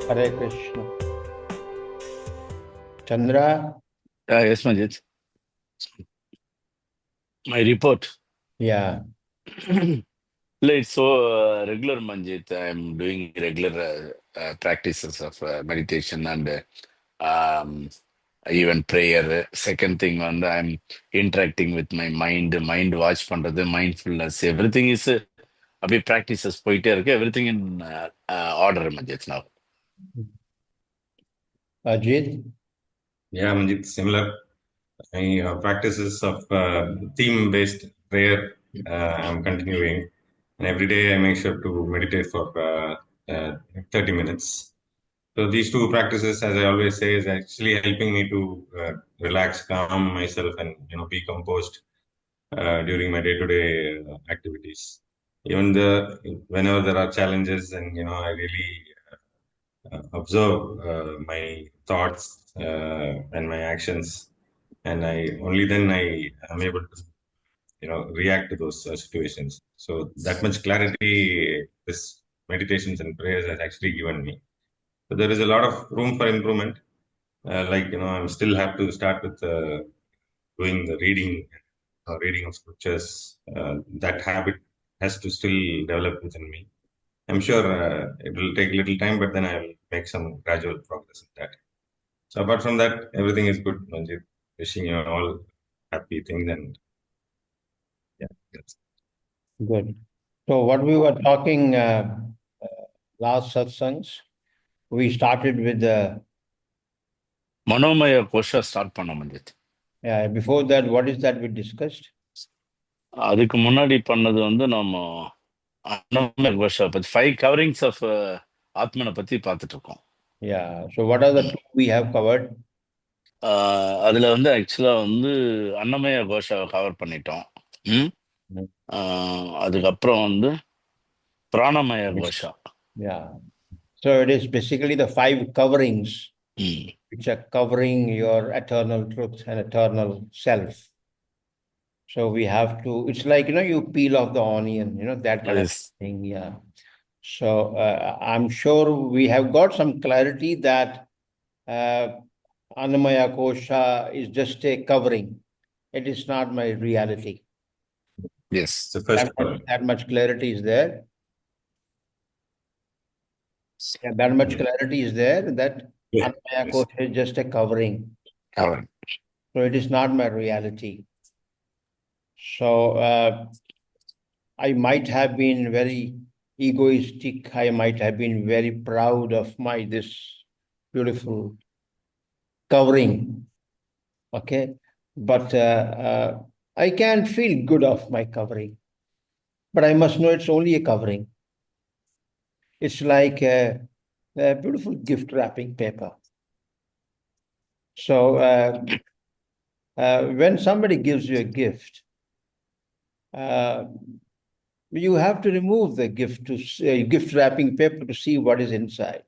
Hare Krishna. Chandra? Yes, Manjit. My report. Yeah. It's so regular, Manjit. I'm doing regular practices of meditation and even prayer. Second thing, I'm interacting with my mind watch பண்றது, mindfulness. Everything is அப்படியே practices போயிட்டே இருக்கு. Everything in order, Manjit, now. Ajit? Yeah, Manjit, similar. My practices of theme-based prayer, I'm continuing. And every day I make sure to meditate for 30 minutes. So these two practices, as I always say, is actually helping me to relax, calm myself, and be composed during my day-to-day activities. Even whenever there are challenges, and I really observe my thoughts and my actions, and I only then I am able to react to those situations. So that much clarity this meditations and prayers has actually given me. So there is a lot of room for improvement. I'm still have to start with doing the reading of scriptures. That habit has to still develop within me. I'm sure it will take a little time, but then I'll make some gradual progress in that. So apart from that, everything is good, Manjit. Wishing you all happy things, and yeah, that's Good. So what we were talking uh, last satsangs, we started with the, Manomaya Kosha start பண்ணோம், Manjit. before that, what is that we discussed? அதுக்கு முன்னாடி பண்ணது நம்ம அன்னமய கோஷா பத்தி 5 coverings of ஆத்மனை பத்தி பார்த்துட்டு இருக்கோம். Yeah. So what are the two we have covered? அதுல ஆக்சுவலா அன்னமய கோஷாவை கவர் பண்ணிட்டோம். ம்? Mm. அதுக்கப்புறம் பிராணமய Gosha. Yeah. So it is basically the 5 coverings ம். which are covering your eternal truth and eternal self. So we have to, it's like, you peel off the onion, that kind of Yes. thing. Yeah. So I'm sure we have got some clarity that Annamaya Kosha is just a covering. It is not my reality. Yes. the first one. That much clarity is there. Yeah, that much clarity is there that Yeah. Annamaya Yes. Kosha is just a covering. Cover. So it is not my reality. So I might have been very egoistic. I might have been very proud of this beautiful covering. Okay. But I can feel good of my covering. But I must know it's only a covering. It's like a beautiful gift wrapping paper. So when somebody gives you a gift, you have to remove the gift wrapping paper to see what is inside.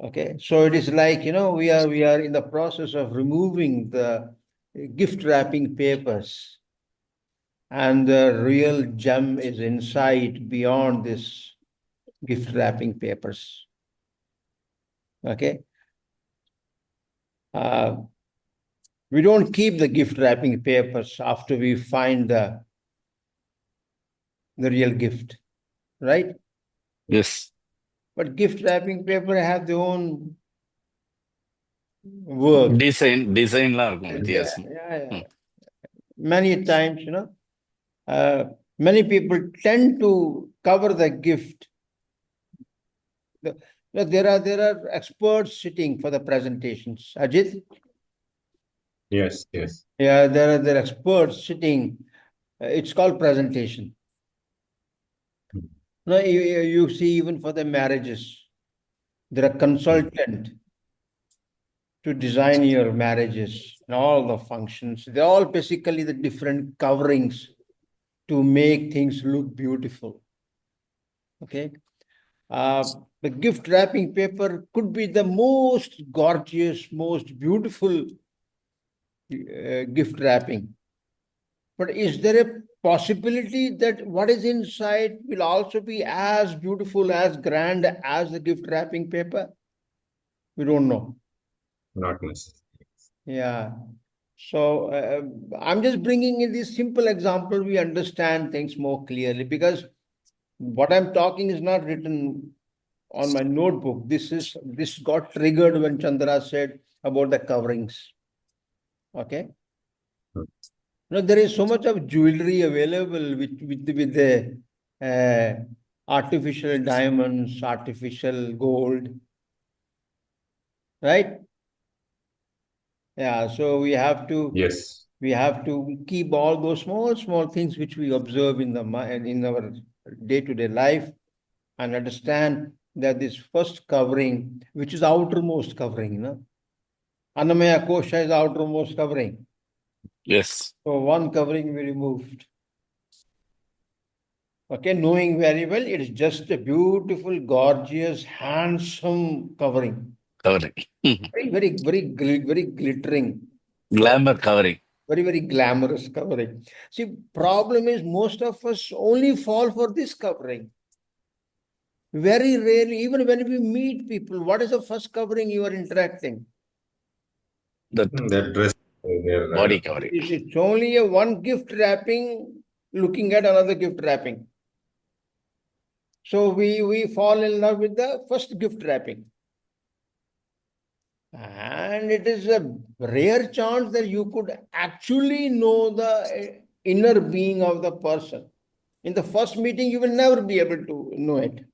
Okay, so it is like we are in the process of removing the gift wrapping papers, and the real gem is inside beyond this gift wrapping papers. Okay, we don't keep the gift wrapping papers after we find the real gift, right? Yes. But gift wrapping paper have their own work. டிசைன்லாம் இருக்கும் வித்தியாசம். Yeah. Many times, many people tend to cover the gift. There are experts sitting for the presentations. Ajit? Yes. Yes. Yeah, there are experts sitting. It's called presentation. No, you see, even for the marriages, there are consultant to design your marriages and all the functions. They're all basically the different coverings to make things look beautiful. Okay. The gift wrapping paper could be the most gorgeous, most beautiful gift wrapping. But is there a possibility that what is inside will also be as beautiful, as grand as the gift wrapping paper? We don't know. Not necessary. Yeah. So I'm just bringing in this simple example. We understand things more clearly because what I'm talking is not written on my notebook. This got triggered when Chandra said about the coverings. Okay. Hmm. There is so much of jewelry available with the artificial diamonds, artificial gold, right? Yeah. So Yes. we have to keep all those small things which we observe in in our day-to-day life and understand that this first covering, which is outermost covering, Annamaya Kosha is outermost covering. Yes. So one covering we removed. Okay, knowing very well it is just a beautiful, gorgeous, handsome covering. Covering. Very glittering. Glamour covering. Very glamorous covering. See, problem is most of us only fall for this covering. Very rarely, even when we meet people, what is the first covering you are interacting? That That dress, their body covering. It's only a one gift wrapping looking at another gift wrapping. So we fall in love with the first gift wrapping. And it is a rare chance that you could actually know the inner being of the person. In the first meeting, you will never be able to know it.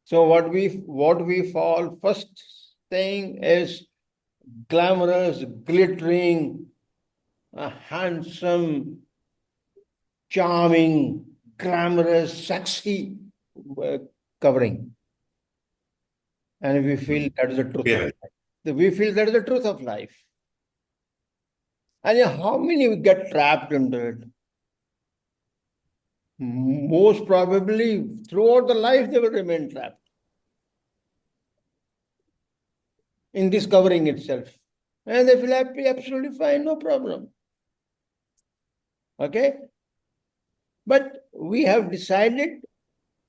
So what we fall first thing is glamorous, glittering, handsome, charming, glamorous, sexy uh, covering. And we feel that is the truth of appearance. life. We feel that is the truth of life. And how many get trapped into it? Most probably throughout the life they will remain trapped in this covering itself. And they feel happy, absolutely fine, no problem. Okay? But we have decided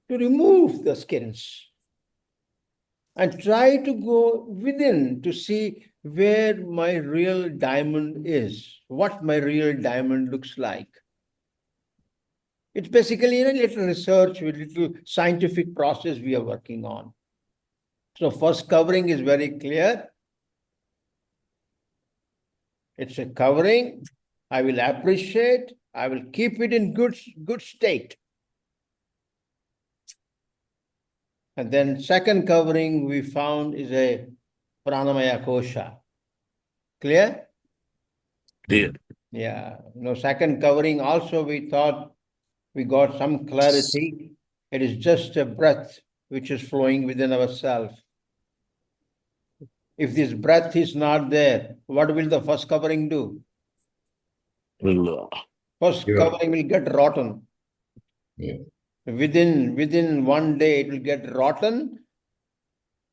to remove the skins and try to go within to see where my real diamond is, what my real diamond looks like. It's basically a little research with little scientific process we are working on. So first covering is very clear. It's a covering. I will appreciate. I will keep it in good state. And then second covering we found is a Pranamaya Kosha. Clear? Clear. Yeah. Second covering also we thought we got some clarity. It is just a breath which is flowing within ourselves. If this breath is not there, what will the first covering do? First Yeah. covering will get rotten. Yeah. Within one day, it will get rotten.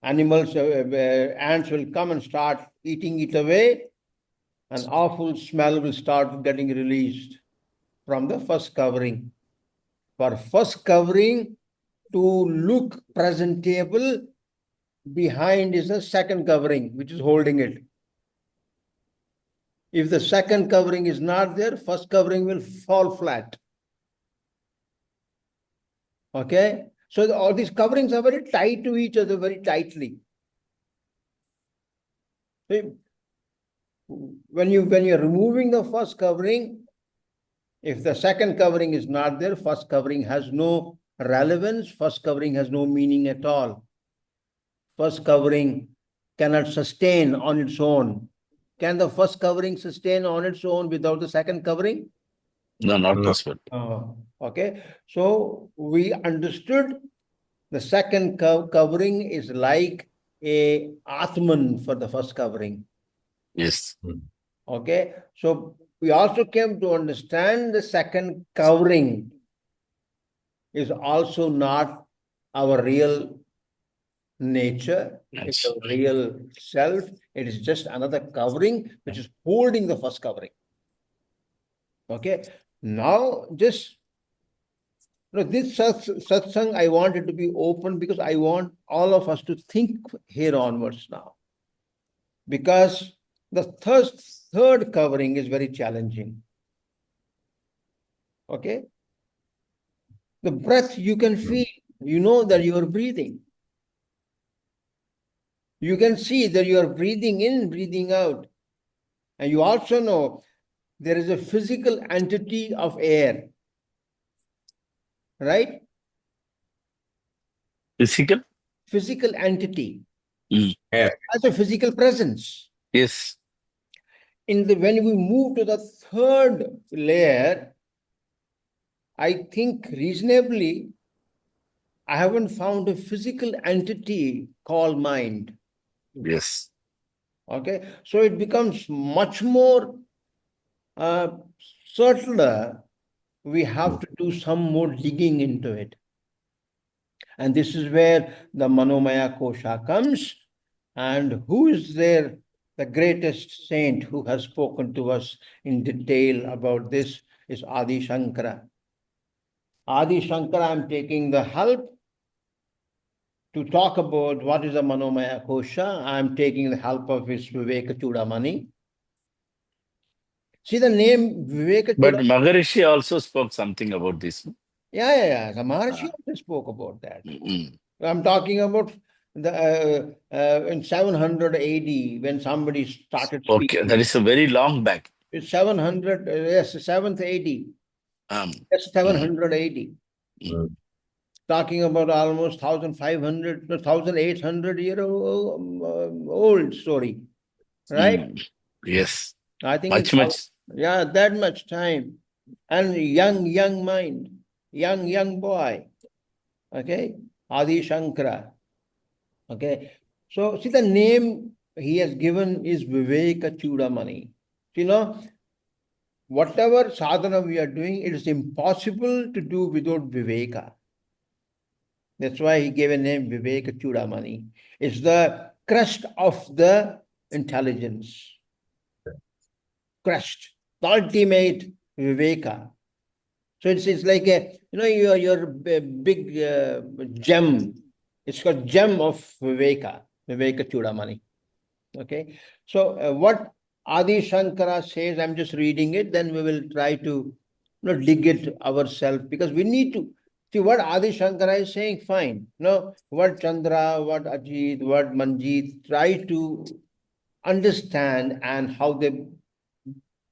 Animals, ants will come and start eating it away. An awful smell will start getting released from the first covering. For first covering to look presentable, behind is the second covering, which is holding it. If the second covering is not there, first covering will fall flat. Okay? So all these coverings are very tied to each other, very tightly. When you're removing the first covering, if the second covering is not there, first covering has no relevance, first covering has no meaning at all. First covering cannot sustain on its own. Can the first covering sustain on its own without the second covering? No, not No. possible. Okay. So we understood the second covering is like a Atman for the first covering. Yes. Okay. So we also came to understand the second covering is also not our real nature, it's Yes. our real self. It is just another covering which is holding the first covering. Okay. Now, just this satsang, I want it to be open because I want all of us to think here onwards now. Because the third covering is very challenging. Okay? The breath you can feel, you know that you are breathing. You can see that you are breathing in, breathing out. And you also know there is a physical entity of air. Right? Physical? Physical entity Mm. Yeah. as a physical presence. Yes. When we move to the third layer, I think reasonably, I haven't found a physical entity called mind. Yes. Okay, so it becomes much more subtler. We have to do some more digging into it. And this is where the Manomaya Kosha comes. And who is there, the greatest saint who has spoken to us in detail about this is Adi Shankara. Adi Shankara, I'm taking the help to talk about what is a Manomaya Kosha. I'm taking the help of his Viveka Chudamani. See the name Viveka But Chudamani? Maharishi also spoke something about this. Yeah. The Maharshi also spoke about that. I'm talking about in 700 AD when somebody started Okay, speaking. that is a very long back. It's 700, yes, 7th AD. That's 700 AD. Talking about almost 1,500, 1,800 year old story, right? Yes. I think it's Much. yeah, that much time. And young mind, young boy. Okay, Adi Shankara. Okay, so see the name he has given is Viveka Chudamani. You know, whatever sadhana we are doing, it is impossible to do without Viveka. That's why he gave a name Viveka Chudamani. It's the crest of the intelligence. Crest, the ultimate Viveka. So it's like your big gem. It's called gem of Viveka Chudamani. Okay. So what Adi Shankara says, I'm just reading it. Then we will try to dig it ourselves because we need to see what Adi Shankara is saying. Fine. What Chandra, what Ajit, what Manjeet try to understand and how they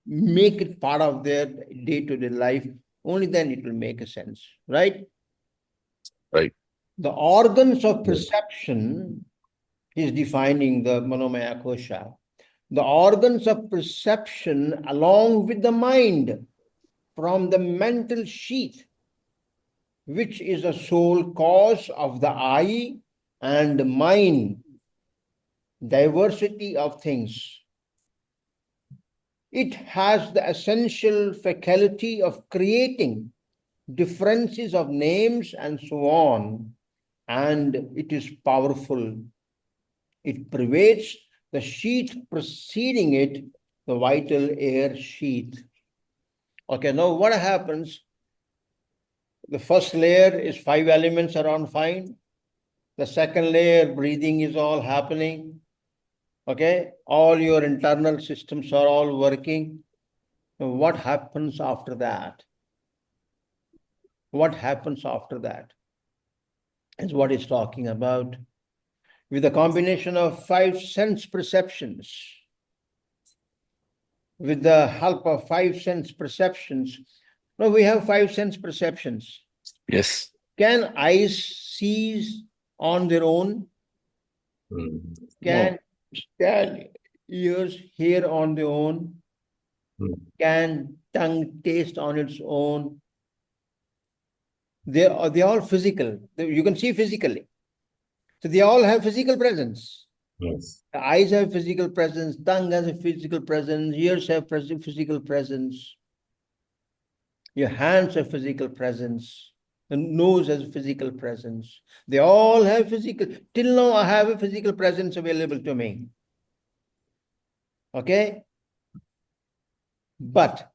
make it part of their day-to-day life. Only then it will make a sense, right? Right. The organs of perception is defining the Manomaya Kosha. The organs of perception along with the mind from the mental sheath, which is the sole cause of the eye and mind, diversity of things. It has the essential faculty of creating differences of names and so on, and it is powerful. It pervades the sheath preceding it, the vital air sheath. Okay, now what happens? The first layer is 5 elements around fine. The second layer, breathing is all happening. Okay, all your internal systems are all working. Now, what happens after that? What happens after that is what he's talking about. With a combination of 5 sense perceptions, with the help of 5 sense perceptions, now we have 5 sense perceptions. Yes. Can eyes see on their own? Can ears hear on their own? Can tongue taste on its own? They're all physical. You can see physically. So they all have physical presence. Yes. The eyes have physical presence, tongue has a physical presence, ears have physical presence, your hands have physical presence, the nose has physical presence. They all have physical. Till now, I have a physical presence available to me. Okay? But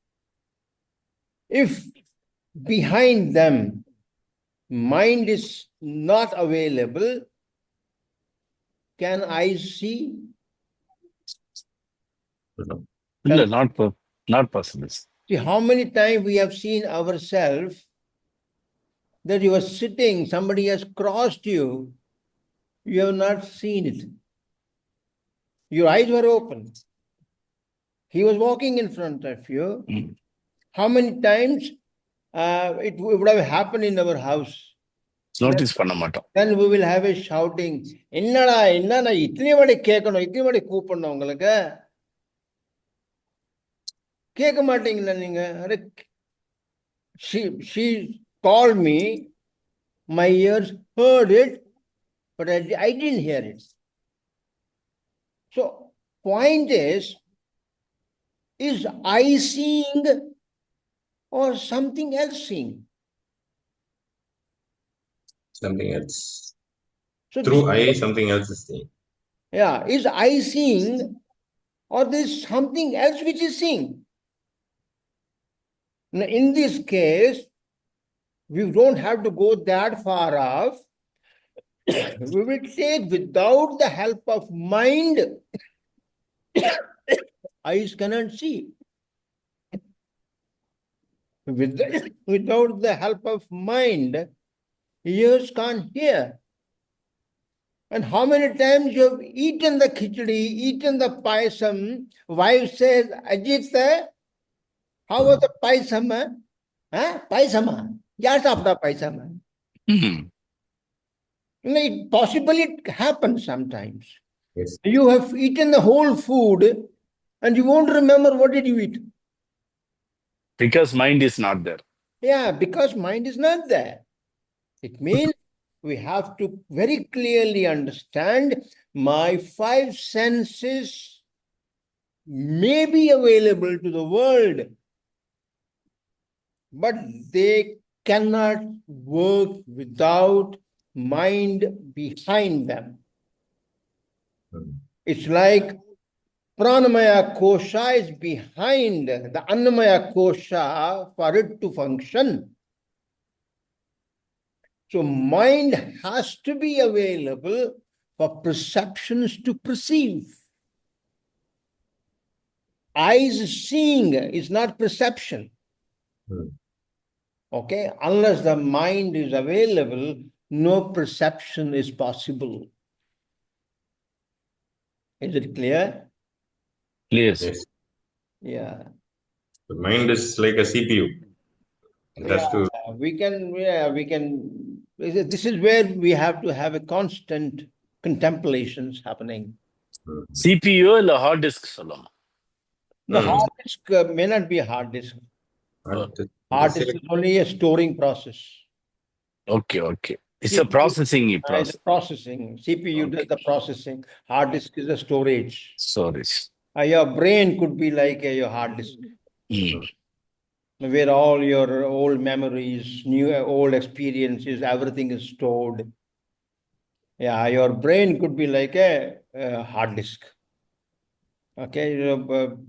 If behind them mind is not available, can I see? No. No, not possible. See, how many times we have seen ourselves that you are sitting, somebody has crossed you, you have not seen it. Your eyes were open. He was walking in front of you. Mm. How many times it would have happened in our house? Notice பண்ண மாட்டோம். Then we will have a shouting, என்னடா என்னடா இத்தனை வாடி கேட்கணும், இத்தனை வாடி கூப்பிடணும் உங்களுக்கு, கேட்க மாட்டீங்களா நீங்க? She called me, my ears heard it, but I didn't hear it. So point is I seeing or something else seeing? Something else. So Through eye, something else is seen. yeah, is I seeing or there's something else which is seeing? Now, in this case, we don't have to go that far off. We will take without the help of mind, eyes cannot see. Without the help of mind, ears can't hear. And how many times you have eaten the khichdi, eaten the paisam, wife says, Ajit, how was the paisam? Huh? Paisama. Yes, after paisama. Mm. Possibly it happens sometimes. Yes. You have eaten the whole food and you won't remember what did you eat. Because mind is not there. Yeah, because mind is not there. It means we have to very clearly understand my five senses may be available to the world, but they cannot work without mind behind them. It's like Pranamaya Kosha is behind the Annamaya Kosha for it to function. So mind has to be available for perceptions to perceive. Eyes seeing is not perception. Okay, unless the mind is available, no perception is possible. Is it clear? Clear. Yes. Yeah. The mind is like a CPU. That's to We can. This is where we have to have a constant contemplations happening. CPU இல்ல hard disk சொல்லலாம். The hard disk may not be a hard disk. Hard disk is only a storing process. Okay. It's a CPU processing is process. processing. CPU does the processing. Hard disk is the storage. Storage. Your brain could be like your hard disk, where all your old memories, old experiences, everything is stored. Yeah, your brain could be like a hard disk. Okay,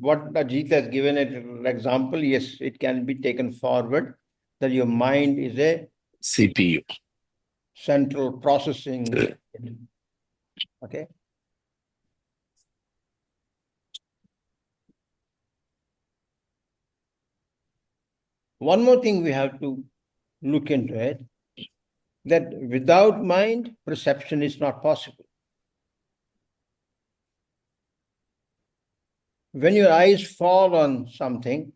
what Ajit has given an example, yes, it can be taken forward that your mind is a CPU. central processing. Okay. One more thing we have to look into it, that without mind, perception is not possible. When your eyes fall on something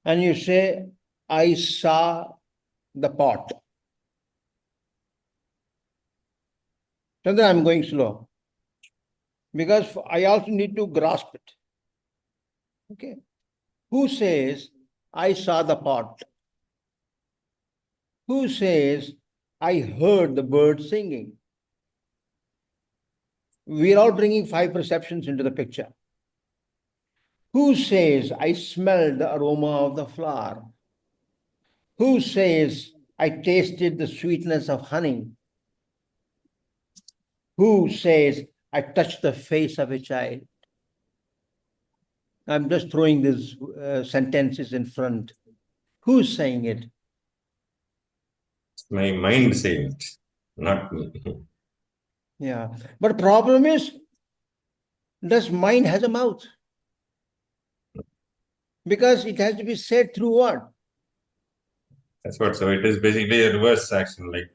and you say, I saw the pot. Then I'm going slow because I also need to grasp it. Okay. Who says, I saw the pot? Who says, I heard the bird singing? We're all bringing five perceptions into the picture. Who says, I smelled the aroma of the flower? Who says, I tasted the sweetness of honey? Who says, I touched the face of a child? I'm just throwing these sentences in front. Who's saying it? My mind saying it, not me. Yeah. But problem is, does mind has a mouth? Because it has to be said through what? That's what. So it is basically a reverse action. Like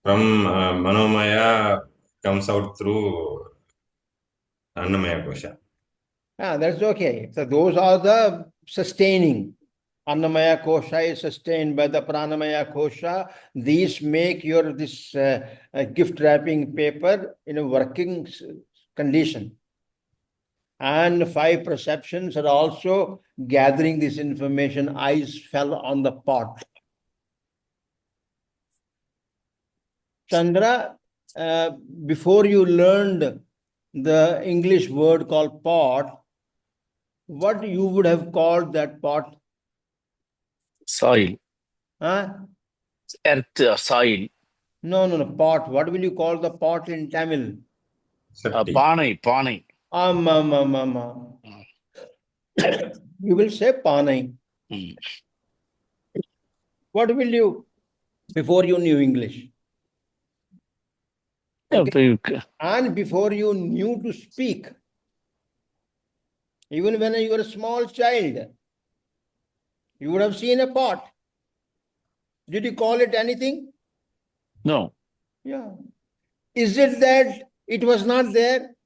from Manomaya comes out through Annamaya Kosha. That's okay. So those are the sustaining. Annamaya Kosha is sustained by the Pranamaya Kosha. These make your this gift wrapping paper in a working condition. And five perceptions are also gathering this information. Eyes fell on the pot. Chandra, before you learned the English word called pot, what you would have called that pot? Soil. Huh? Earth or soil. No, pot. What will you call the pot in Tamil? Sati. Panai. You will say panai. Mm. What will you, before you knew English? Okay. And before you knew to speak, even when you were a small child, you would have seen a pot. Did you call it anything? No. Yeah. Is it that it was not there?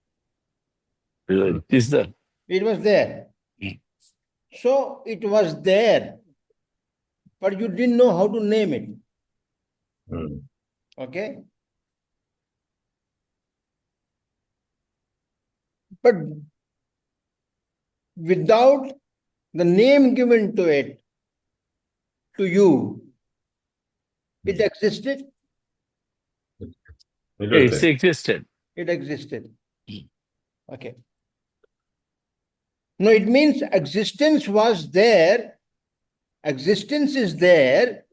Is there? It was there. Mm. So it was there, but you didn't know how to name it. Okay? But without the name given to it, to you, it existed? It's existed. It existed. Mm. Okay. No, it means existence was there. Existence is there,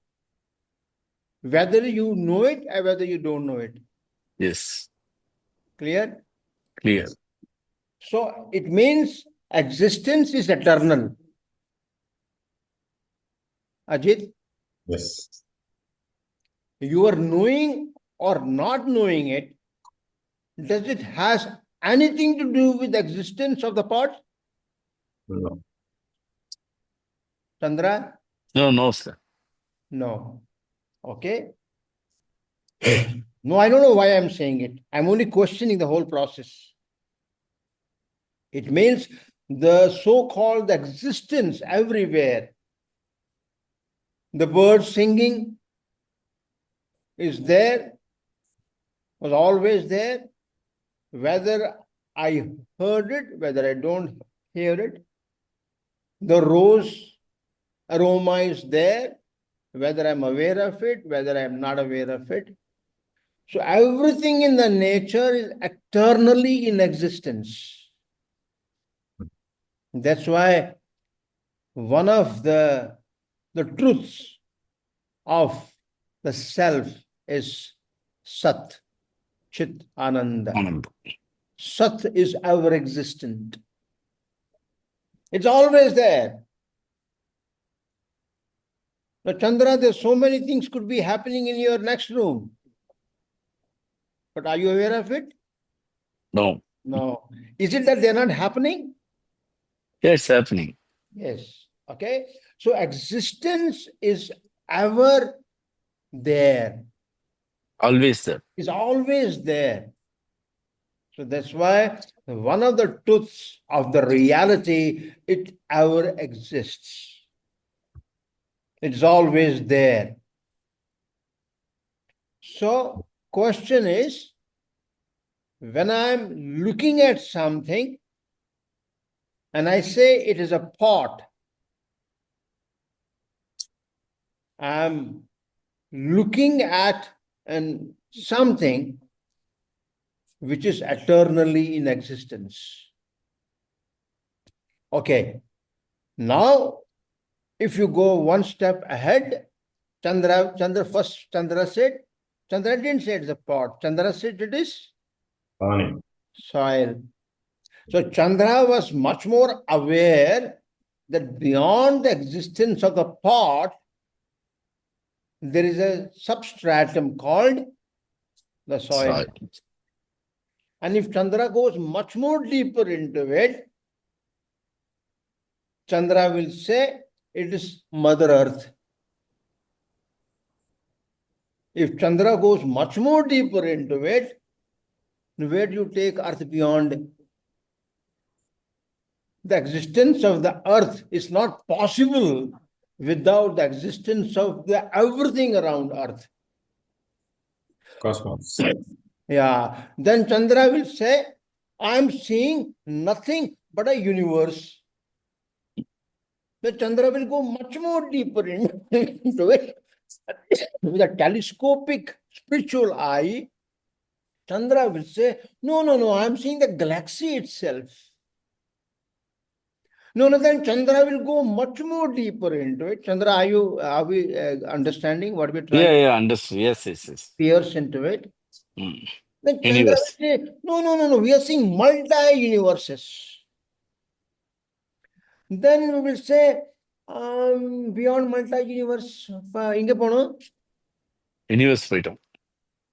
whether you know it or whether you don't know it. Yes. Clear? Clear. So it means existence is eternal. Ajit? Yes. Your knowing or not knowing it, does it has anything to do with the existence of the pot? No. Chandra? No, sir. No. Okay. No, I don't know why I'm saying it. I'm only questioning the whole process. It means the so-called existence everywhere. The bird singing is there, was always there. Whether I heard it, whether I don't hear it, the rose aroma is there, whether I'm aware of it, whether I'm not aware of it. So everything in the nature is eternally in existence. That's why one of the truths of the self is Sat, Chit, Ananda. Anand. Sat is ever existent. It's always there. Now, Chandra, there's so many things could be happening in your next room. But are you aware of it? No. No. Is it that they're not happening? Yeah, it's happening. Yes. Okay. So existence is ever there. Always there. Is always there. So that's why one of the truths of the reality, it ever exists. It's always there. So question is, when I'm looking at something and I say it is a pot, I'm looking at something which is eternally in existence. Okay. Now, if you go one step ahead, Chandra said, Chandra didn't say it's a pot. Chandra said it is Pani. soil. So Chandra was much more aware that beyond the existence of the pot, there is a substratum called the soil. And if Chandra goes much more deeper into it, Chandra will say it is Mother Earth. If Chandra goes much more deeper into it, where do you take Earth beyond? The existence of the Earth is not possible without the existence of the everything around Earth. Cosmos. Yeah. Then Chandra will say, I am seeing nothing but a universe. The Chandra will go much more deeper into it. With a telescopic spiritual eye, Chandra will say, no, I am seeing the galaxy itself. No, then Chandra will go much more deeper into it. Chandra, are we understanding what we're trying Yeah, understood. Yes. to pierce into it? Mm. Then Chandra Universe. will say, no, we are seeing multi-universes. Then we will say, beyond multi-universe, இங்க போனோம். Universe போயிட்டோம்.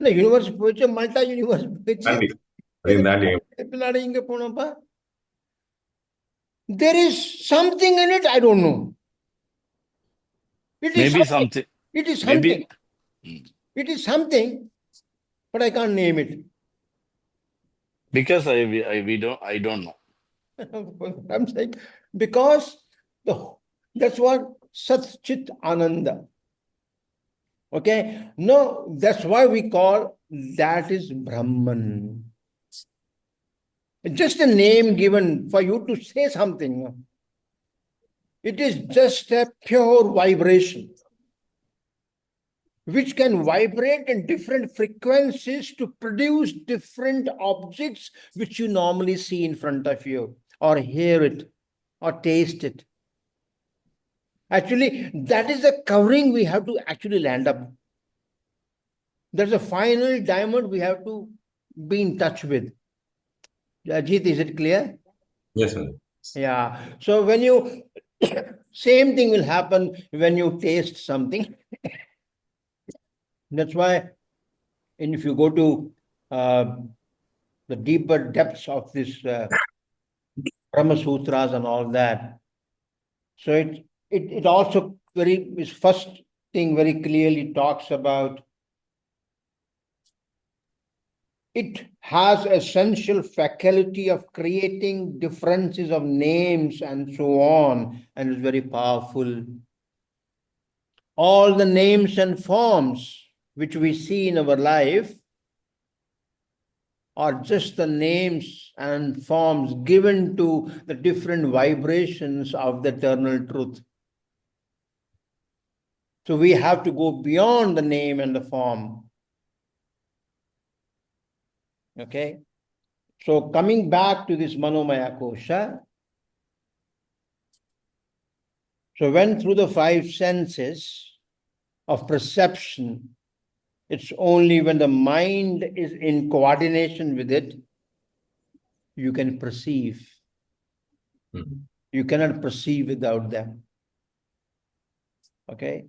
No, universe போயிடுச்சு, multi-universe போயிடுச்சு. தாண்டி இங்க போனோம்ப்பா. There is something in it, I don't know. It is Maybe something. something. It is Maybe. something. It is something, but I can't name it. Because I don't know. I'm saying because that's what Sat Chit Ananda. Okay, no, that's why we call that is Brahman. Just a name given for you to say something. It is just a pure vibration which can vibrate in different frequencies to produce different objects which you normally see in front of you, or hear it, or taste it. Actually, that is the covering we have to actually land up. There's a final diamond we have to be in touch with. Ajit, is it clear? Yes, sir. Yeah. So when you, same thing will happen when you taste something. That's why, and if you go to the deeper depths of this Brahma Sutras and all that, so it also is first thing very clearly talks about it has essential faculty of creating differences of names and so on, and is very powerful. All the names and forms which we see in our life are just the names and forms given to the different vibrations of the eternal truth. So we have to go beyond the name and the form. Okay? So coming back to this Manomaya Kosha, so when through the five senses of perception, it's only when the mind is in coordination with it, you can perceive. Mm-hmm. You cannot perceive without them. Okay?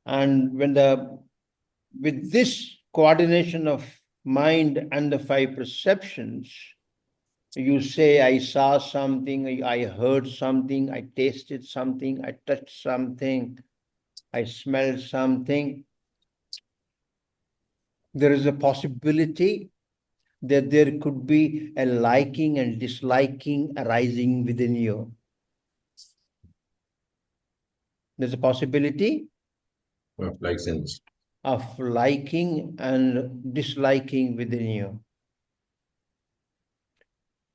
And with this coordination of mind and the five perceptions, you say, I saw something, I heard something, I tasted something, I touched something, I smelled something. There is a possibility that there could be a liking and disliking arising within you. There's a possibility of liking and disliking within you.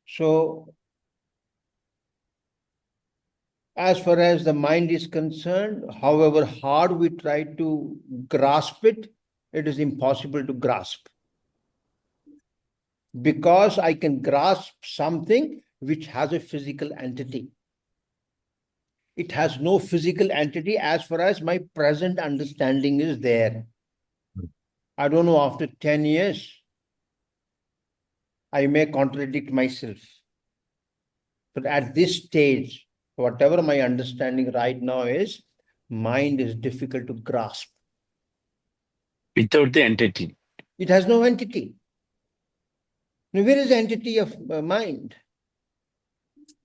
So, as far as the mind is concerned, however hard we try to grasp it, it is impossible to grasp. Because I can grasp something which has a physical entity. It has no physical entity as far as my present understanding is there. I don't know, after 10 years, I may contradict myself. But at this stage, whatever my understanding right now is, mind is difficult to grasp. Without the entity. It has no entity. Now, where is the entity of mind?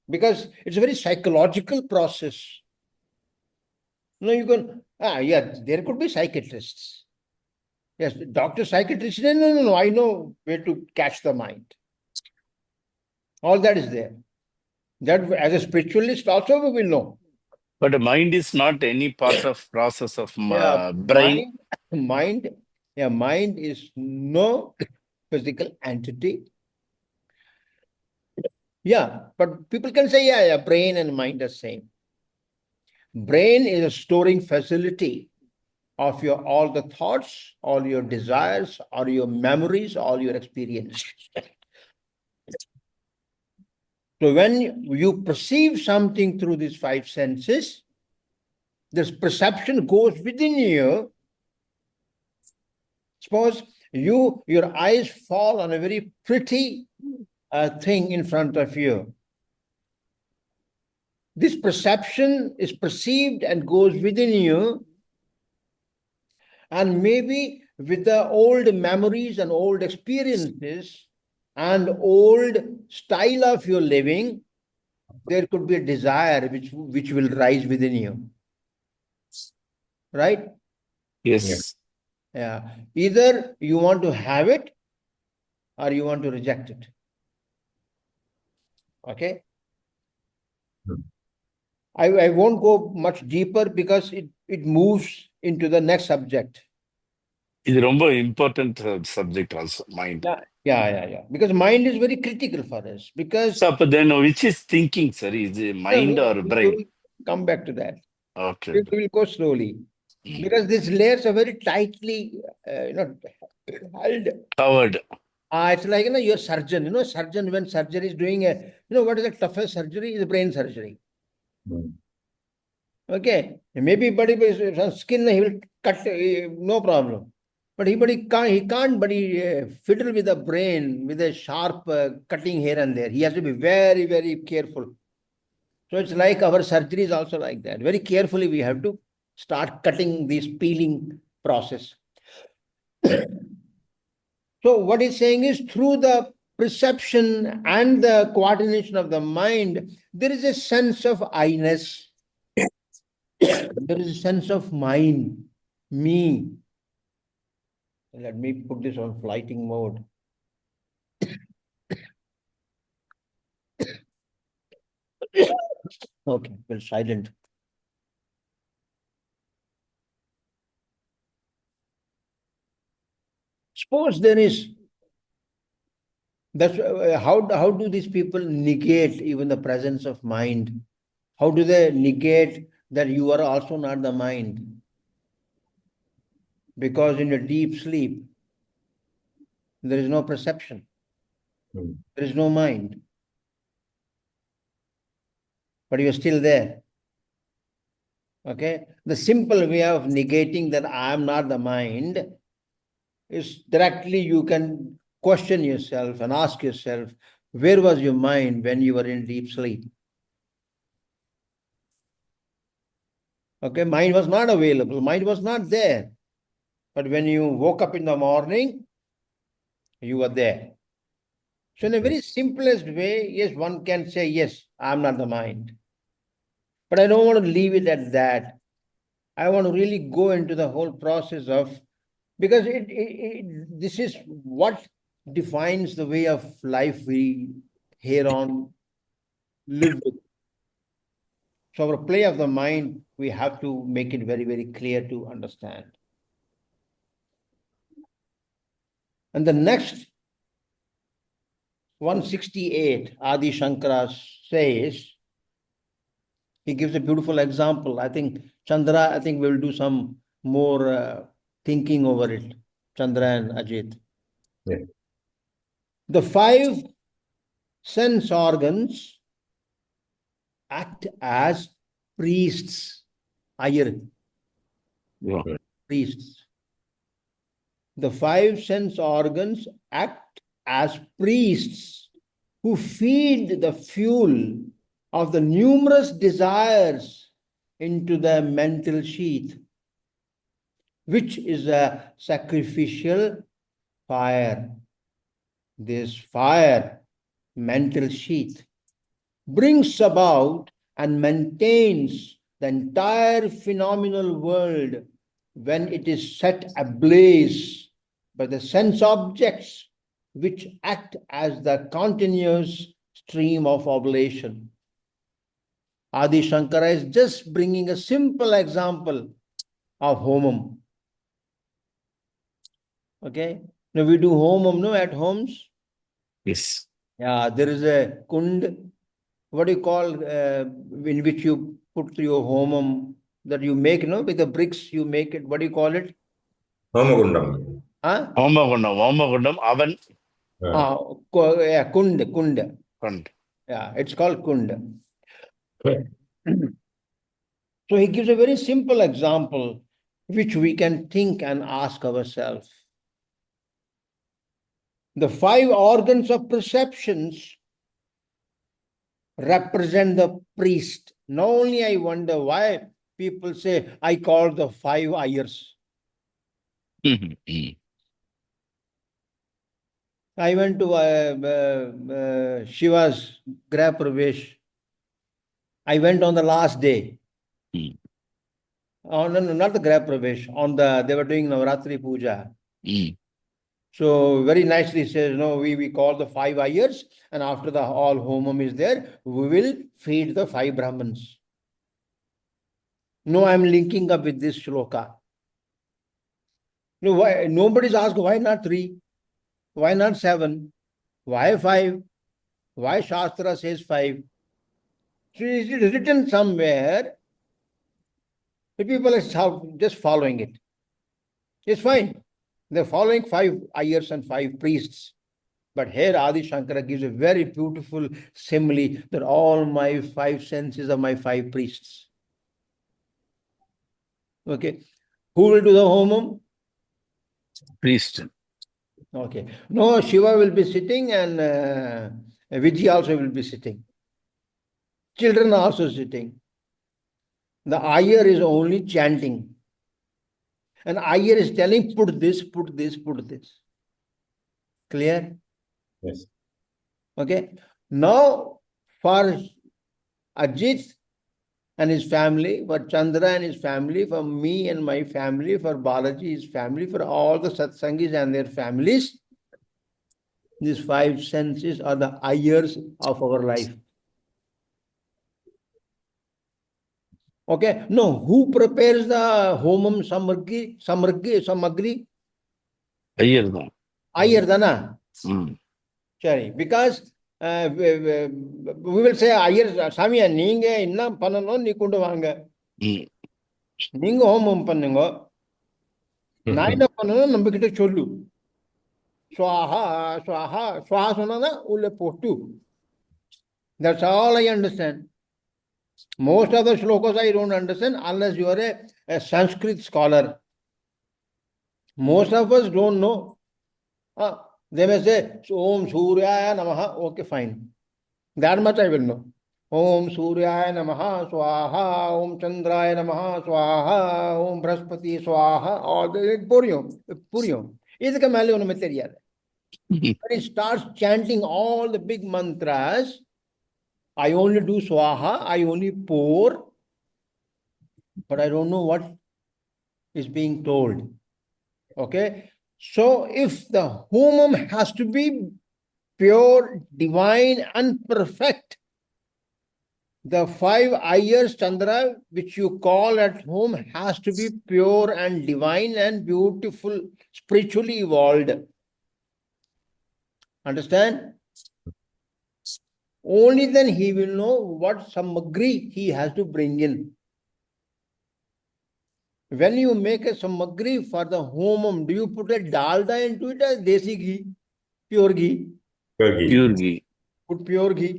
Because it's a very psychological process. No, you can, there could be psychiatrists. Yes, doctor, psychiatrist, no, I know where to catch the mind. All that is there. That as a spiritualist also we will know. But the mind is not any part of process of brain. Mind is no physical entity. Yeah, but people can say, brain and mind are same. Brain is a storing facility of your all the thoughts, all your desires, all your memories, all your experiences. So when you perceive something through these five senses, this perception goes within you. Suppose your eyes fall on a very pretty thing in front of you. This perception is perceived and goes within you. And maybe with the old memories and old experiences and old style of your living, there could be a desire which will rise within you. Right? Yes. Yeah. Either you want to have it or you want to reject it. Okay? I won't go much deeper because it moves into the next subject. It's a very important subject also, mind. Yeah. Because mind is very critical for us. Because so, but then which is thinking, sir? Is it mind or we brain? will come back to that. Okay. We will go slowly. Because these layers are very tightly held. Covered. It's like, you're a surgeon. Surgeon, when surgery is doing what is the toughest surgery? Is brain surgery. Okay. Maybe some skin, he will cut, no problem. But he can't fiddle with the brain with a sharp cutting here and there. He has to be very, very careful. So it's like our surgery is also like that. Very carefully we have to start cutting this peeling process. So what he's saying is through the perception and the coordination of the mind, there is a sense of I-ness. There is a sense of mine, me. Let me put this on flighting mode. Okay, well, silent. Suppose there is, that's how do these people negate even the presence of mind? How do they negate that you are also not the mind? Because in a deep sleep, there is no perception. There is no mind. But you are still there. Okay? The simple way of negating that I am not the mind is directly you can question yourself and ask yourself, where was your mind when you were in deep sleep? Okay, mind was not available, mind was not there. But when you woke up in the morning, you were there. So in a very simplest way, yes, one can say, yes, I'm not the mind. But I don't want to leave it at that. I want to really go into the whole process of, because this is what defines the way of life we here on live with. So our play of the mind, we have to make it very, very clear to understand. And the next 168, Adi Shankara says, he gives a beautiful example. I think Chandra, we'll do some more thinking over it. Chandra and Ajit. Yeah. The five sense organs act as priests, priests. The five sense organs act as priests who feed the fuel of the numerous desires into the mental sheath, which is a sacrificial fire. This fire, mental sheath, brings about and maintains the entire phenomenal world when it is set ablaze by the sense objects which act as the continuous stream of oblation. Adi Shankara is just bringing a simple example of homam. Okay? Now we do homam, no, at homes. Yes. Yeah, there is a kund. What do you call in which you put your homam that you make, no, with the bricks you make it. What do you call it? Homagundam. Huh? Homagundam, oven. Yeah. Yeah, kund. Kund. Yeah, it's called kund. So he gives a very simple example which we can think and ask ourselves. The 5 organs of perceptions represent the priest. Not only I wonder why people say, I call the 5 ayers. I went to Shiva's Grah Pravesh. I went on the last day. Oh, no, not the Grah Pravesh. They were doing Navaratri Puja. So very nicely says, no, we call the 5 ayers, and after the all homam is there, we will feed the 5 Brahmins. No, I'm linking up with this shloka. No, why nobody's asked why not 3? Why not 7? Why 5? Why Shastra says 5? So it is written somewhere. The people are just following it. It's fine. They're following 5 ayers and 5 priests. But here Adi Shankara gives a very beautiful simile that all my 5 senses are my 5 priests. Okay. Who will do the homam? Priest. Okay. No, Shiva will be sitting and Vijay also will be sitting. Children are also sitting. The ayer is only chanting. And ayer is telling, put this, put this, put this. Clear? Yes. Okay. Now, for Ajit and his family, for Chandra and his family, for me and my family, for Balaji, his family, for all the satsangis and their families, these 5 senses are the ayers of our life. Okay. No, who prepares the homam samagri? Ayer தான். Ayer dana. Sorry, because we will say Iyer சாமியா நீங்க என்ன பண்ணணும் நீ கொண்டு வாங்க நீங்க ஹோமம் பண்ணுங்க நான் என்ன பண்ணணும் நம்ம கிட்ட சொல்லு ஸ்வாஹா ஸ்வாஹா ஸ்வாஹா சொன்னா உள்ள போட்டு. That's all I understand. Most of the shlokas I don't understand unless you are a Sanskrit scholar. Most of us don't know. They may say Om Suryaya Namaha. Okay, fine. That much I will know. Om Suryaya Namaha Swaha, Om Chandraya Namaha Swaha, Om Brahaspati Swaha, all the Puryo. இதுக்கு மேலே ஒண்ணுமே தெரியாது. When it starts chanting all the big mantras, I only do Swaha, I only pour, but I don't know what is being told. Okay? So if the homam has to be pure, divine, and perfect, the 5 ayers Chandra, which you call at home, has to be pure and divine and beautiful, spiritually evolved. Understand? Only then he will know what samagri he has to bring in. When you make a samagri for the homam, do you put a dalda into it or desi ghee? Pure ghee? Pure ghee. Put pure ghee.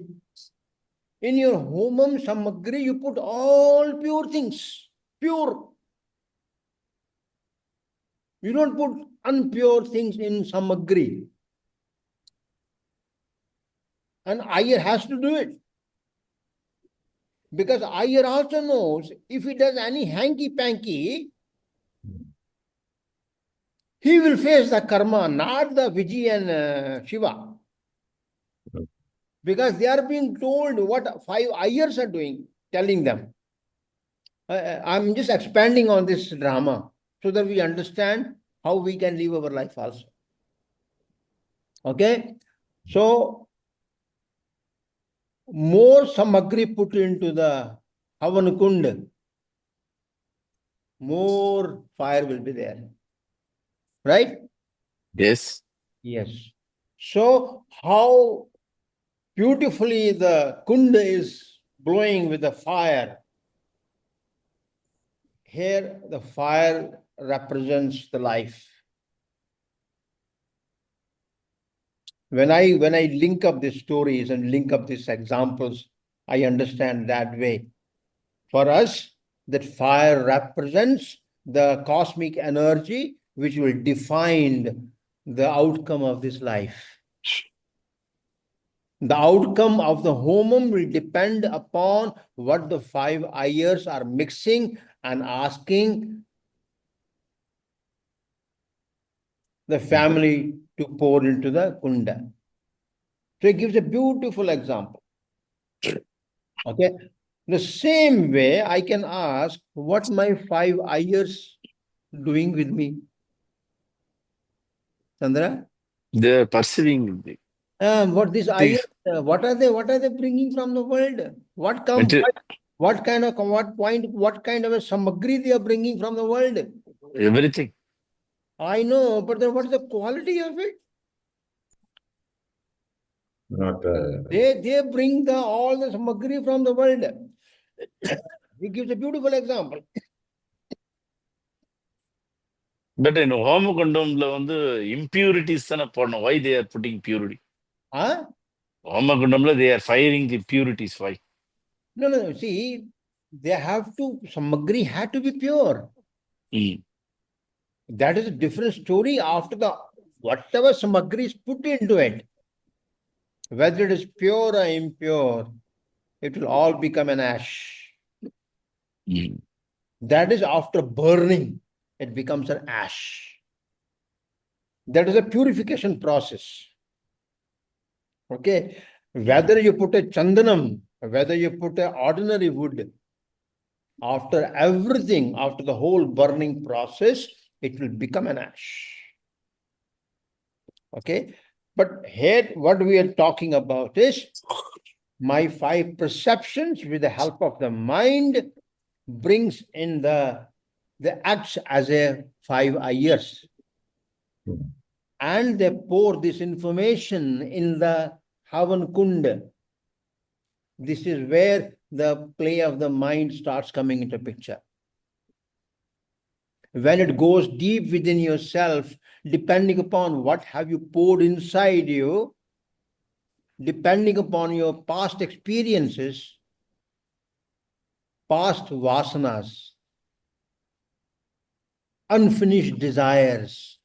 In your homam samagri, you put all pure things. Pure. You don't put unpure things in samagri. And Iyer has to do it. Because Iyer also knows if he does any hanky-panky, he will face the karma, not the Vijay and Shiva. Because they are being told what 5 Iyers are doing, telling them. I'm just expanding on this drama so that we understand how we can live our life also. Okay? So, more samagri put into the Havan Kund, more fire will be there. Right? Yes. Yes. So, how beautifully the Kund is blowing with the fire. Here, the fire represents the life. When I link up these stories and link up these examples, I understand that way. For us, that fire represents the cosmic energy which will define the outcome of this life. The outcome of the homum will depend upon what the 5 Iyers are mixing and asking the family to pour into the kunda. So it gives a beautiful example. Okay. The same way I can ask what my 5 Iyers doing with me. Chandra? They're perceiving What these things. Iyers, what are they bringing from the world? What kind of what kind of a samagri they are bringing from the world? Everything. I know, but then what is the quality of it? Not. They bring all the samagri from the world. He gives a beautiful example. But in Homakundamla வந்து impurities தானே போடணும். Why they are putting purity? Huh? Homakundamla they are firing the purities. Why? No. See, they have to, samagri had to be pure. That is a different story after the whatever samagri is put into it. Whether it is pure or impure, it will all become an ash. That is after burning, it becomes an ash. That is a purification process. Okay. Whether you put a chandanam, whether you put an ordinary wood, after everything, after the whole burning process, it will become an ash. Okay. But here, what we are talking about is my 5 perceptions with the help of the mind brings in the acts as a 5 Iyers. And they pour this information in the Havan Kund. This is where the play of the mind starts coming into picture. When it goes deep within yourself, depending upon what have you poured inside you, depending upon your past experiences, past vasanas, unfinished desires,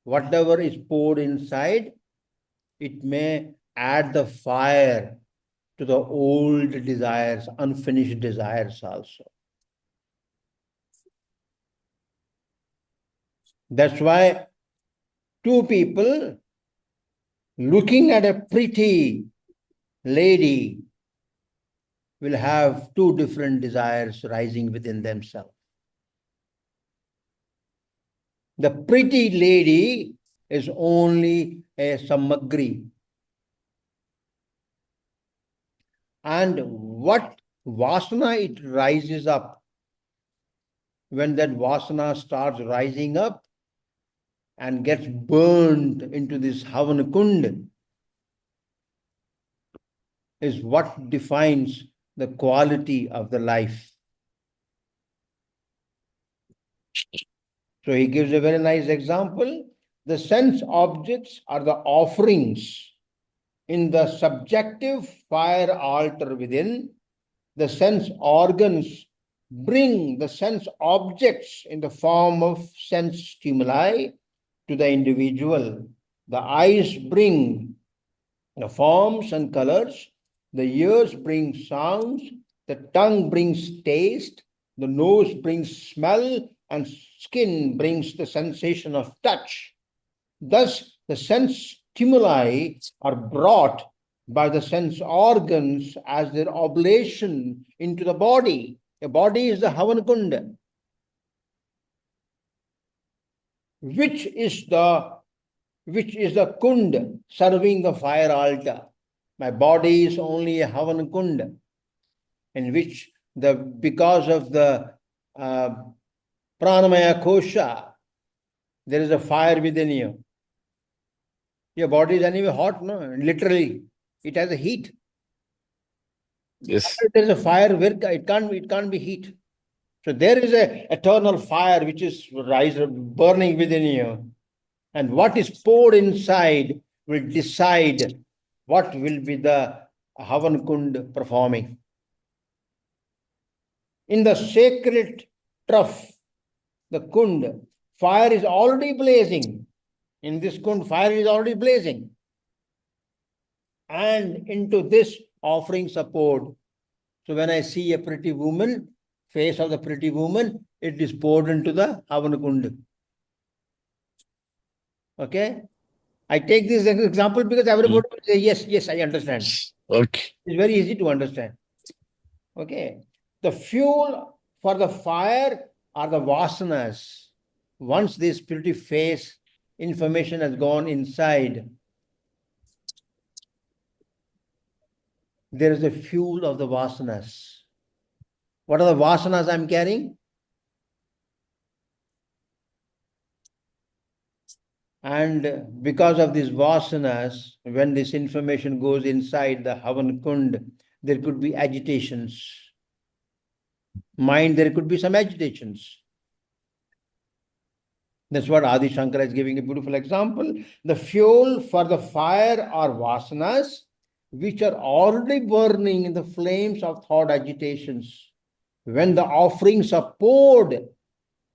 whatever is poured inside, it may add the fire to the old desires, unfinished desires also. That's why 2 people looking at a pretty lady will have 2 different desires rising within themselves. The pretty lady is only a samagri. And what vasana it rises up, when that vasana starts rising up and gets burned into this Havan Kund, is what defines the quality of the life. So he gives a very nice example. The sense objects are the offerings in the subjective fire altar within. The sense organs bring the sense objects in the form of sense stimuli to the individual. The eyes bring the forms and colors, the ears bring sounds, the tongue brings taste, the nose brings smell, and skin brings the sensation of touch. Thus, the sense stimuli are brought by the sense organs as their oblation into the body. The body is the Havan Kunda, which is the kund serving the fire altar. My body is only a Havan Kund, in which because of the uh, Pranamaya Kosha, there is a fire within you. Your body is anyway hot, no? Literally, it has a heat. Yes. There is a fire, it can't be heat. So there is a eternal fire which is burning within you. And what is poured inside will decide what will be the Havan Kund performing. In the sacred trough, the Kund, fire is already blazing. In this Kund, fire is already blazing. And into this offerings are poured. So when I see a pretty woman, face of the pretty woman, it is poured into the Havan Kund. Okay? I take this example because everybody will say, yes, yes, I understand. Okay. It's very easy to understand. Okay. The fuel for the fire are the vasanas. Once this pretty face information has gone inside, there is a fuel of the vasanas. What are the vasanas I'm carrying? And because of these vasanas, when this information goes inside the Havan Kund, there could be agitations. Mind, there could be some agitations. That's what Adi Shankara is giving a beautiful example. The fuel for the fire are vasanas, which are already burning in the flames of thought agitations. When the offerings are poured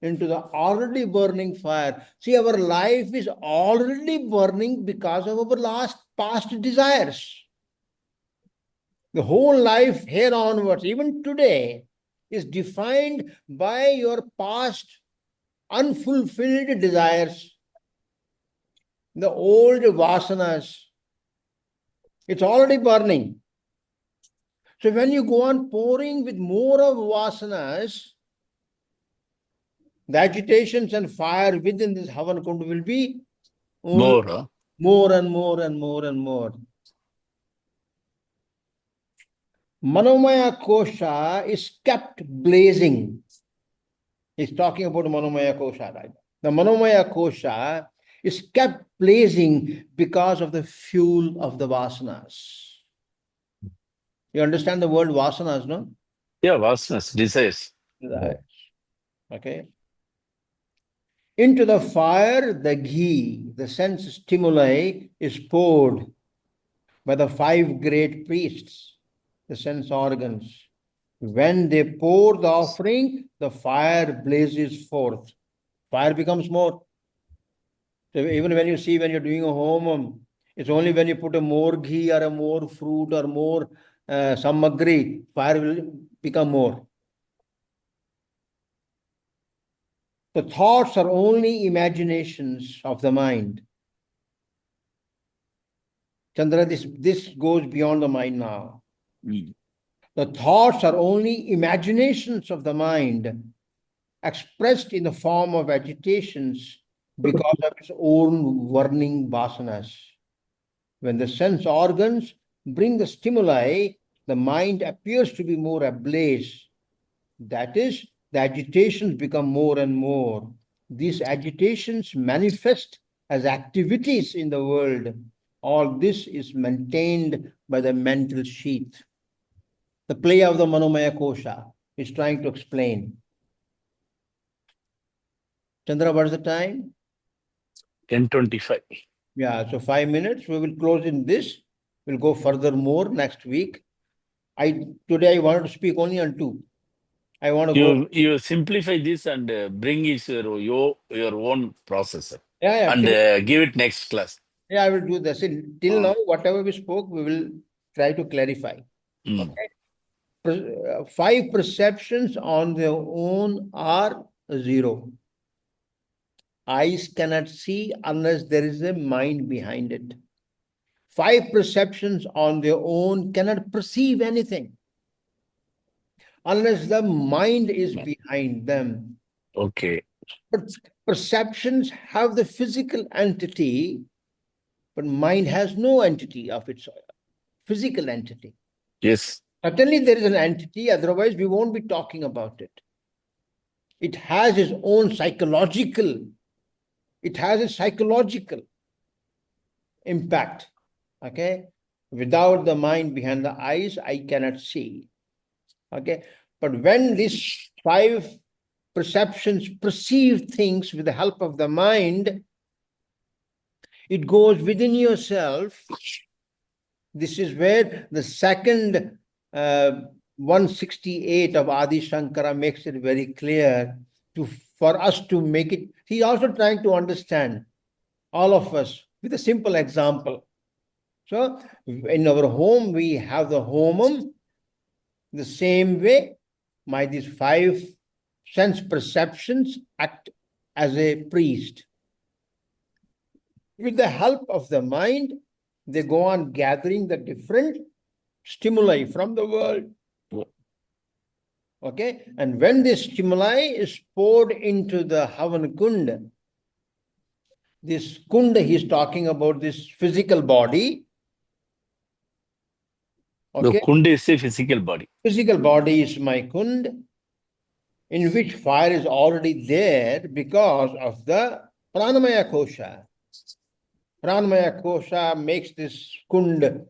into the already burning fire, see, our life is already burning because of our past desires. The whole life here onwards, even today, is defined by your past unfulfilled desires, the old vasanas. It's already burning. So when you go on pouring with more of vasanas, the agitations and fire within this Havan Kund will be More, huh? more and more and more and more. Manomaya Kosha is kept blazing. He's talking about Manomaya Kosha, right? The Manomaya Kosha is kept blazing because of the fuel of the vasanas. You understand the word vasanas, no? Yeah, vasanas, desires. Right. Okay. Into the fire, the ghee, the sense stimuli, is poured by the 5 great priests, the sense organs. When they pour the offering, the fire blazes forth. Fire becomes more. So even when you see when you're doing a home, it's only when you put a more ghee or a more fruit or more samagri, fire will become more. The thoughts are only imaginations of the mind. Chandra, this goes beyond the mind now. The thoughts are only imaginations of the mind, expressed in the form of agitations because of its own burning vasanas. When the sense organs bring the stimuli, the mind appears to be more ablaze. That is, the agitations become more and more. These agitations manifest as activities in the world. All this is maintained by the mental sheath. The play of the Manomaya Kosha is trying to explain. Chandra, what's the time? 10:25. Yeah, so 5 minutes. We will close in this. We'll go further more next week. Today I wanted to speak only on 2. I want to go. You simplify this and bring it your own processor Yeah, and actually, give it next class. Yeah, I will do this. Till now, whatever we spoke, we will try to clarify. Okay. 5 perceptions on their own are 0. Eyes cannot see unless there is a mind behind it. 5 perceptions on their own cannot perceive anything unless the mind is behind them. Okay. But perceptions have the physical entity, but mind has no entity of its physical entity. Yes. Certainly there is an entity, otherwise we won't be talking about it. It has its own psychological, it has a psychological impact. Okay. Without the mind behind the eyes, I cannot see. Okay. But when these 5 perceptions perceive things with the help of the mind, it goes within yourself. This is where the second 168 of Adi Shankara makes it very clear for us to make it. He's also trying to understand all of us with a simple example. So, in our home, we have the homum. The same way, these 5 sense perceptions act as a priest. With the help of the mind, they go on gathering the different stimuli from the world. Okay, and when this stimuli is poured into the Havan Kund, this Kund, he's talking about this physical body. The Okay, Kund is a physical body. Physical body is my Kund, in which fire is already there because of the Pranamaya Kosha. Pranamaya Kosha makes this Kund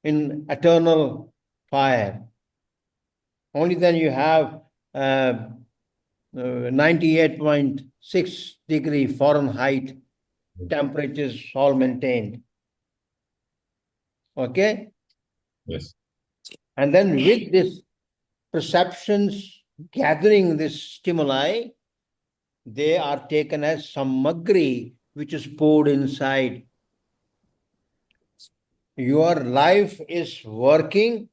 in eternal fire. Only then you have 98.6 degree Fahrenheit temperatures all maintained. Okay? Yes. And then with this perceptions gathering this stimuli, they are taken as samagri, which is poured inside. Your life is working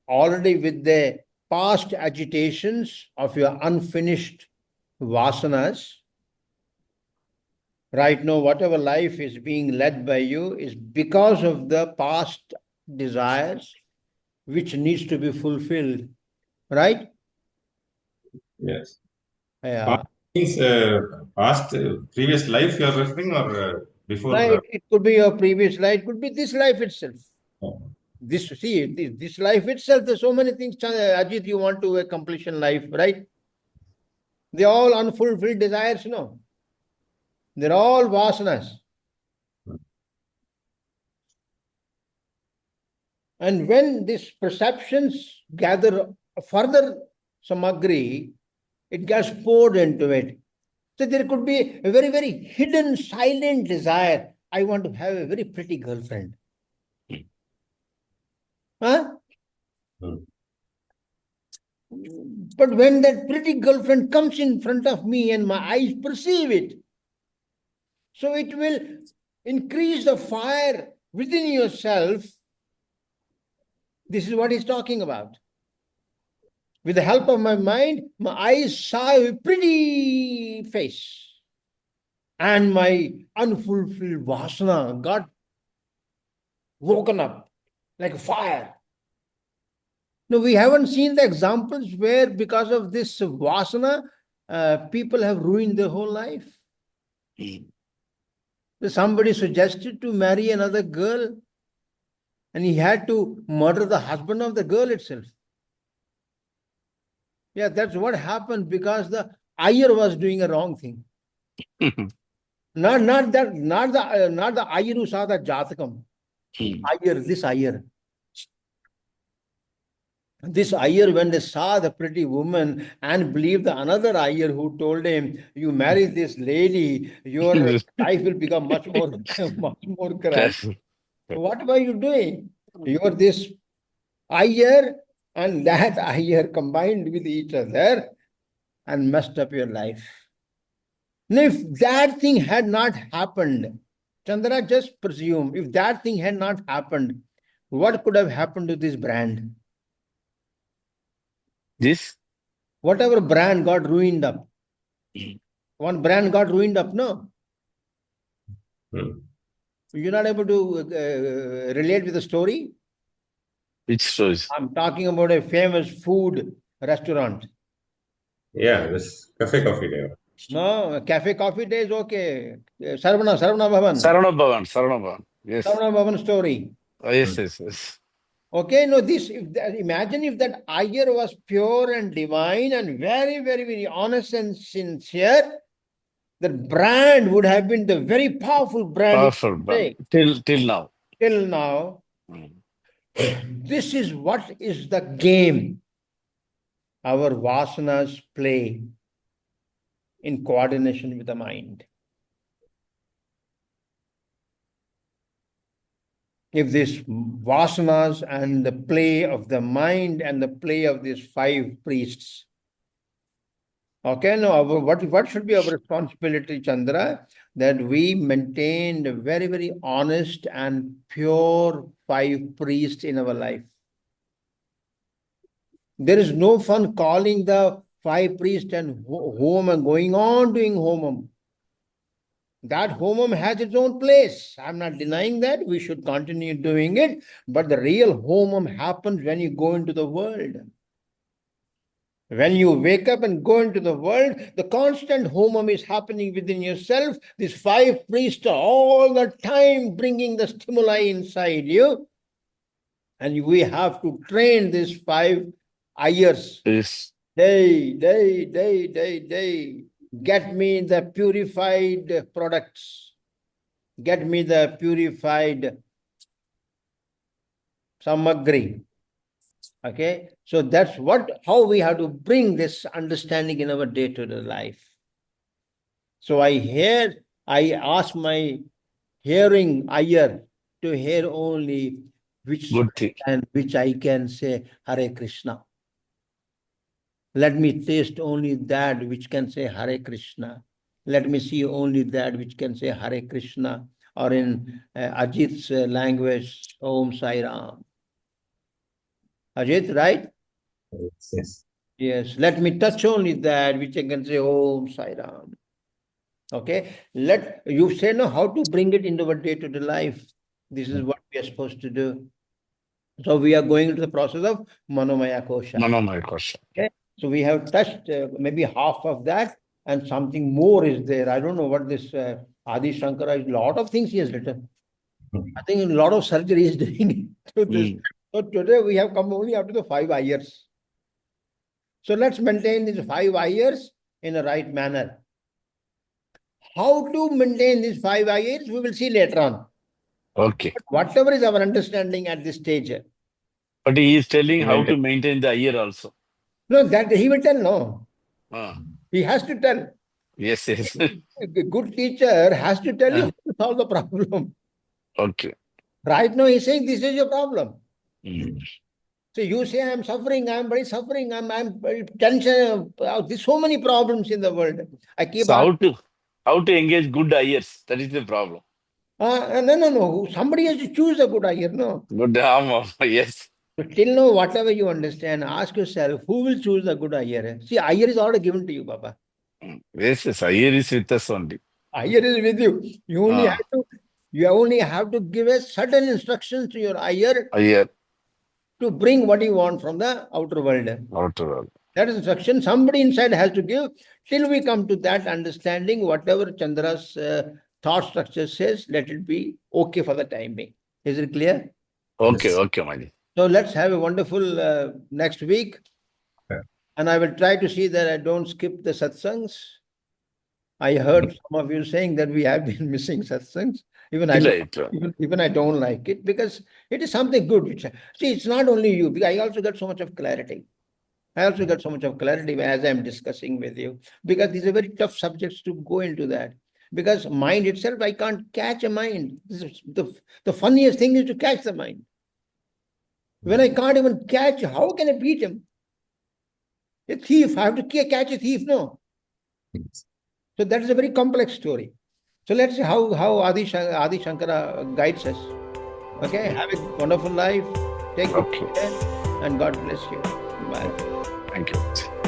already with the past agitations of your unfinished vasanas. Right now, whatever life is being led by you is because of the past desires which needs to be fulfilled. Right? Yes. Yeah. Past means past previous life you are referring, or before? Right. It could be your previous life, it could be this life itself. Oh. This life itself, there's so many things, Ajit, you want to accomplish in life, right? They're all unfulfilled desires, no? They're all vasanas. And when these perceptions gather further samagri, it gets poured into it. So there could be a very, very hidden, silent desire. I want to have a very pretty girlfriend. Huh? But when that pretty girlfriend comes in front of me and my eyes perceive it, so it will increase the fire within yourself. This is what he's talking about. With the help of my mind, my eyes saw a pretty face. And my unfulfilled vasana got woken up like fire. No, we haven't seen the examples where, because of this vasana, people have ruined their whole life. Somebody suggested to marry another girl, and he had to murder the husband of the girl itself. Yeah, that's what happened because the ayar was doing a wrong thing. Not the ayar who saw the jatakam. This ayar. This ayar, when they saw the pretty woman and believed the another ayar who told him, "You marry this lady, your life will become much more, much more grand." What were you doing? You're this ayar and that ayar combined with each other and messed up your life. Now, if that thing had not happened, Chandra, just presume if that thing had not happened, what could have happened to this brand? This? Whatever brand got ruined up. One brand got ruined up, no? Hmm. You're not able to relate with the story? Which stores? I'm talking about a famous food restaurant. Yeah, this cafe coffee day. No, cafe coffee days, okay. Sarvana Bhavan. Sarana Bhavan. Sarana Bhavan. Yes. Sarvana Bhavan story. Oh, yes, yes, yes. Okay, no, imagine if that Iyer was pure and divine and very, very, very honest and sincere, the brand would have been the very powerful brand Powerful, but today. till now. Till now. This is what is the game our vasanas play in coordination with the mind. If this vasanas and the play of the mind and the play of these five priests. Okay, now what should be our responsibility, Chandra? That we maintain a very, very honest and pure five priests in our life. There is no fun calling the five priests and home and going on doing homam. That homam has its own place. I'm not denying that. We should continue doing it. But the real homam happens when you go into the world. When you wake up and go into the world, the constant homam is happening within yourself. These five priests are all the time bringing the stimuli inside you. And we have to train these five ayers. Yes. Day. Get me the purified products. Get me the purified samagri. Okay, so that's how we have to bring this understanding in our day-to-day life. So I ask my hearing ear to hear only which Good thing. and which I can say Hare Krishna. Let me taste only that which can say Hare Krishna. Let me see only that which can say Hare Krishna, or in Ajit's language, Om Sai Ram. Ajit, right? Yes. Yes. Let me touch only that which I can say Om Sai Ram. Okay. You say no how to bring it into our day-to-day life. This is what we are supposed to do. So we are going into the process of Manomaya Kosha. Manomaya Kosha. Okay. So we have touched maybe half of that, and something more is there. I don't know what this Adi Shankara is. A lot of things he has written. I think a lot of surgery is doing to this. So today we have come only up to the 5 years. So let's maintain these 5 years in a right manner. How to maintain these 5 years, we will see later on. Okay. But whatever is our understanding at this stage. But he is telling how to maintain the ear also. No, that he will tell, no. Ah. He has to tell. Yes, yes. A good teacher has to tell you how to solve the problem. Okay. Right now, he's saying this is your problem. Mm. So you say, I'm suffering, I'm very suffering, I'm very tension. There's so many problems in the world. I keep So asking. how to engage good ears? That is the problem. No. Somebody has to choose a good ayar, no? Good yes. So till now, whatever you understand, ask yourself, who will choose the good ayar? See, ayar is already given to you, Baba. Yes, yes. Ear is with us only. Ayar is with you. You only have to give a certain instructions to your ayar Ear. to bring what you want from the outer world. Outer world. That is instruction somebody inside has to give. Till we come to that understanding, whatever Chandra's thought structure says, let it be okay for the time being. Is it clear? Okay, Yes. okay, Maji. So let's have a wonderful next week. Okay. And I will try to see that I don't skip the satsangs. I heard some of you saying that we have been missing satsangs. Even I don't like it, because it is something good. See, it's not only you, because I also get so much of clarity. As I'm discussing with you, because these are very tough subjects to go into that. Because mind itself, I can't catch a mind. The funniest thing is to catch the mind. When I can't even catch, how can I beat him? A thief, I have to catch a thief, no. So that is a very complex story. So let's see how Adi Shankara guides us. Okay, have a wonderful life. Take good Okay. care, and God bless you. Bye. Thank you.